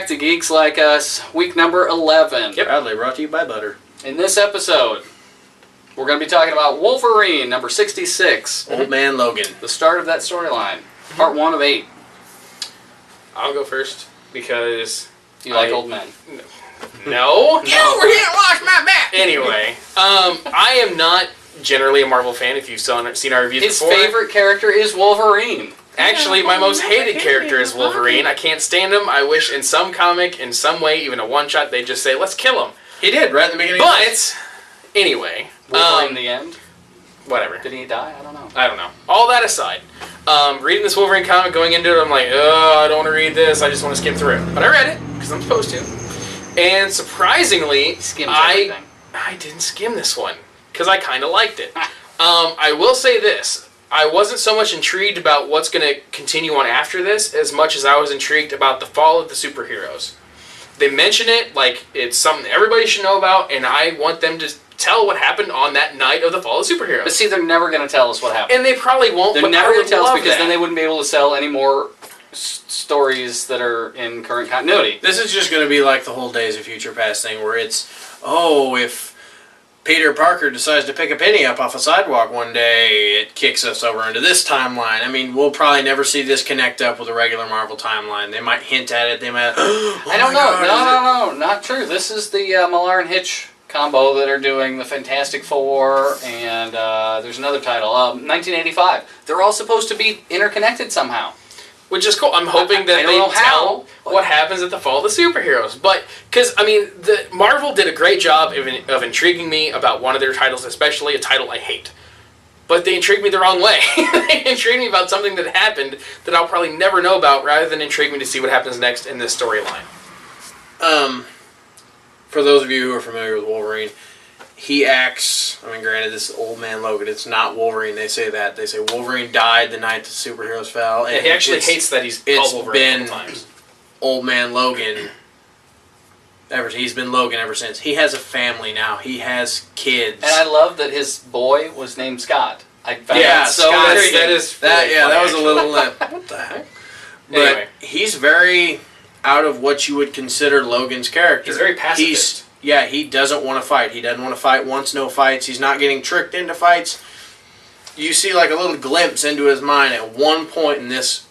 back to Geeks Like Us, week number 11. Yep. Proudly brought to you by Butter. In this episode, we're going to be talking about Wolverine, number 66. Old Man Logan. The start of that storyline. Part 1 of 8. I'll go first, because... You like old men? No. Get over here and wash my back! Anyway, I am not generally a Marvel fan, if you've seen our reviews His before. favorite character is Wolverine. Actually, my most hated character is Wolverine. I can't stand him. I wish in some comic, in some way, even a one-shot, they'd just say, let's kill him. He did, right in the beginning. But, anyway. Wolverine in the end? Whatever. Did he die? I don't know. I don't know. All that aside, reading this Wolverine comic, going into it, I'm like, oh, I don't want to read this. I just want to skim through it. But I read it, because I'm supposed to. And surprisingly, I didn't skim this one, because I kind of liked it. I will say this. I wasn't so much intrigued about what's going to continue on after this as much as I was intrigued about the fall of the superheroes. They mention it like it's something everybody should know about, and I want them to tell what happened on that night of the fall of the superheroes. But see, they're never going to tell us what happened. And they probably won't. They're never going to tell us because then they wouldn't be able to sell any more stories that are in current continuity. This is just going to be like the whole Days of Future Past thing where it's, oh, if Peter Parker decides to pick a penny up off a sidewalk one day, it kicks us over into this timeline. I mean, we'll probably never see this connect up with a regular Marvel timeline. They might hint at it. They might... I don't know. No, not true. This is the Millar and Hitch combo that are doing the Fantastic Four, and there's another title, 1985. They're all supposed to be interconnected somehow. Which is cool. I'm hoping that they tell what happens at the fall of the superheroes. But, because, I mean, Marvel did a great job of intriguing me about one of their titles, especially a title I hate. But they intrigued me the wrong way. They intrigued me about something that happened that I'll probably never know about, rather than intrigue me to see what happens next in this storyline. For those of you who are familiar with Wolverine, he acts, I mean, granted, this is Old Man Logan. It's not Wolverine. They say that. They say Wolverine died the night the superheroes fell. And yeah, he actually hates that he's called Wolverine a couple times. Old Man Logan. He's been Logan ever since. He has a family now. He has kids. And I love that his boy was named Scott. I found that so Scott, that was a little... what the heck? But anyway. He's very out of what you would consider Logan's character. He's very pacifist. He doesn't want to fight. He doesn't want to fight, wants no fights. He's not getting tricked into fights. You see like a little glimpse into his mind at one point in this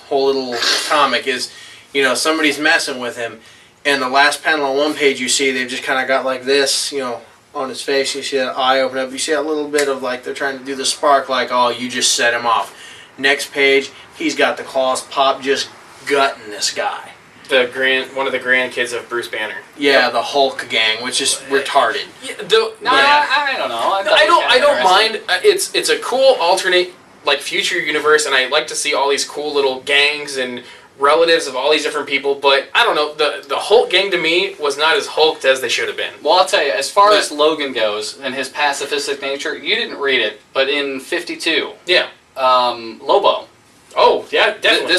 whole little comic is, you know, somebody's messing with him. And the last panel on one page you see they've just kind of got like this, you know, on his face. You see that eye open up. You see a little bit of like they're trying to do the spark like, oh, you just set him off. Next page, he's got the claws pop just gutting this guy. One of the grandkids of Bruce Banner. Yeah, the Hulk gang, which is retarded. Yeah, I don't know. I don't mind. It's a cool alternate, like, future universe, and I like to see all these cool little gangs and relatives of all these different people. But I don't know. The Hulk gang to me was not as hulked as they should have been. Well, I'll tell you, as far as Logan goes and his pacifistic nature, you didn't read it, but in 52, yeah, Lobo. Oh, yeah, definitely.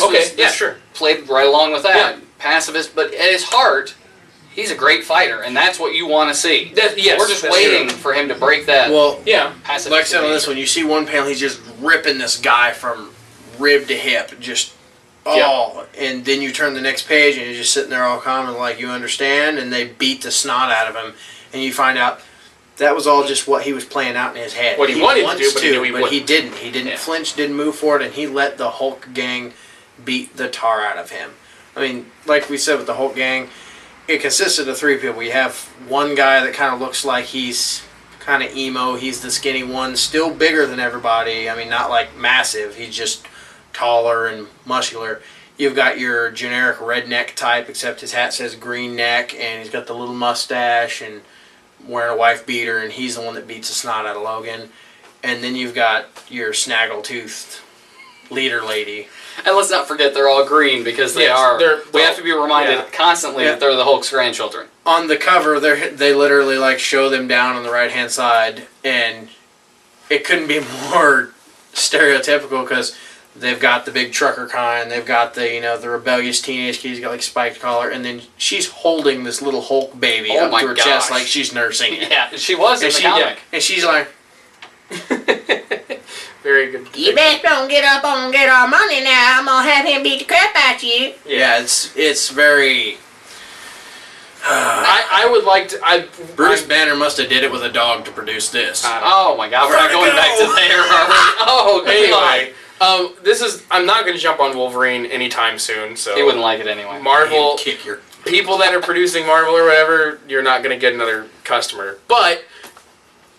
Sure. Played right along with that. Yeah. Pacifist, but at his heart, he's a great fighter, and that's what you want to see. Yes, we're just waiting for him to break that. Well, yeah. Pacifist. Like I said on this one, you see one panel, he's just ripping this guy from rib to hip, just and then you turn the next page, and he's just sitting there all calm and like, you understand, and they beat the snot out of him, and you find out that was all just what he was playing out in his head. What he wanted to do, but he knew he wouldn't. He didn't. He didn't flinch, didn't move forward, and he let the Hulk gang beat the tar out of him. I mean, like we said with the Hulk gang, it consisted of 3 people. You have one guy that kind of looks like he's kind of emo. He's the skinny one, still bigger than everybody. I mean, not like massive. He's just taller and muscular. You've got your generic redneck type, except his hat says green neck, and he's got the little mustache and wearing a wife beater, and he's the one that beats the snot out of Logan. And then you've got your snaggle-toothed leader lady. And let's not forget they're all green because we have to be reminded constantly that they're the Hulk's grandchildren. On the cover, they literally like show them down on the right-hand side, and it couldn't be more stereotypical because they've got the big trucker kind, they've got the the rebellious teenage kid, he's got like spiked collar, and then she's holding this little Hulk baby up to her chest like she's nursing it. Yeah, she was in the comic. And she's like... Very good. You best don't get up and get our money now. I'm gonna have him beat the crap out you. Yeah, it's very. I would like to. Bruce Banner must have did it with a dog to produce this. Oh my God, we're not going back to there, are we? Oh, anyway. I'm not going to jump on Wolverine anytime soon. So he wouldn't like it anyway. Marvel, kick your people that are producing Marvel or whatever, you're not going to get another customer. But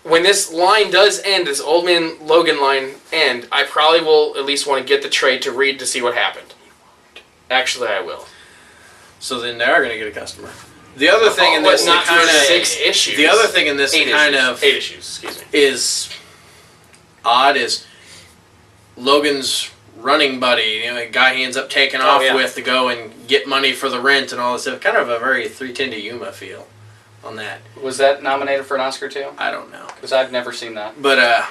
when this line does end, this Old Man Logan line end, I probably will at least want to get the trade to read to see what happened. Actually, I will. So then they are going to get a customer. The other thing in this not kind of 6 issues. The other thing in this kind of 8 issues. Excuse me. Is odd is Logan's running buddy, a guy he ends up taking off with to go and get money for the rent and all this stuff. Kind of a very 3:10 to Yuma feel on that. Was that nominated for an Oscar too? I don't know. Because I've never seen that. But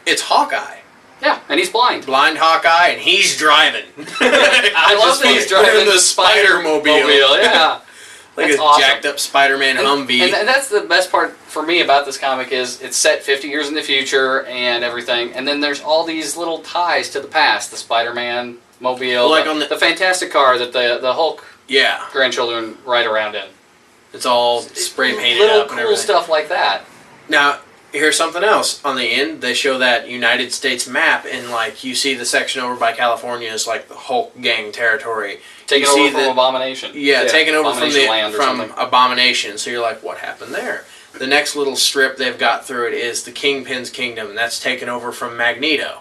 it's Hawkeye. Yeah, and he's blind. Blind Hawkeye, and he's driving. I love that he's driving the Spider-Mobile. Yeah. Like that's a awesome. jacked up Spider-Man Humvee. And that's the best part for me about this comic is it's set 50 years in the future and everything. And then there's all these little ties to the past. The Spider-Man mobile, like the fantastic car that the Hulk grandchildren ride around in. It's all spray painted little up and cool everything. stuff like that. Now, here's something else. On the end, they show that United States map, and like you see the section over by California is like the Hulk gang territory. Taken over from Abomination. Yeah, taken over from something. Abomination. So you're like, what happened there? The next little strip they've got through it is the Kingpin's Kingdom, and that's taken over from Magneto.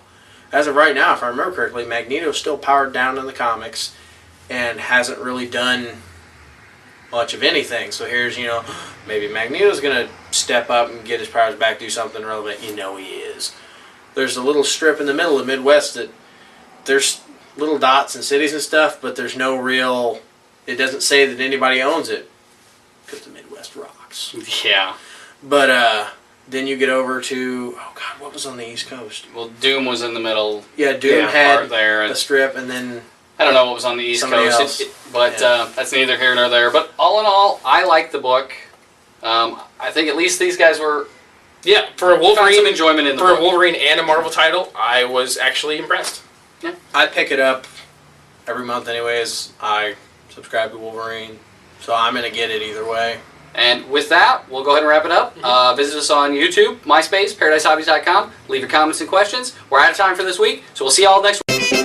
As of right now, if I remember correctly, Magneto's still powered down in the comics and hasn't really done much of anything. So here's, maybe Magneto's going to step up and get his powers back, do something relevant. He is. There's a little strip in the middle of the Midwest that there's little dots and cities and stuff, but there's no real, it doesn't say that anybody owns it because the Midwest rocks. Yeah. But then you get over to, what was on the East Coast? Well, Doom was in the middle. Yeah, Doom had there, a strip, and then I don't know what was on the East Coast, but that's neither here nor there. But all in all, I like the book. I think at least these guys were for a Wolverine, some enjoyment in the book. a Wolverine and a Marvel title. I was actually impressed. Yeah, I pick it up every month, anyways. I subscribe to Wolverine, so I'm gonna get it either way. And with that, we'll go ahead and wrap it up. Visit us on YouTube, MySpace, ParadiseHobbies.com. Leave your comments and questions. We're out of time for this week, so we'll see you all next week.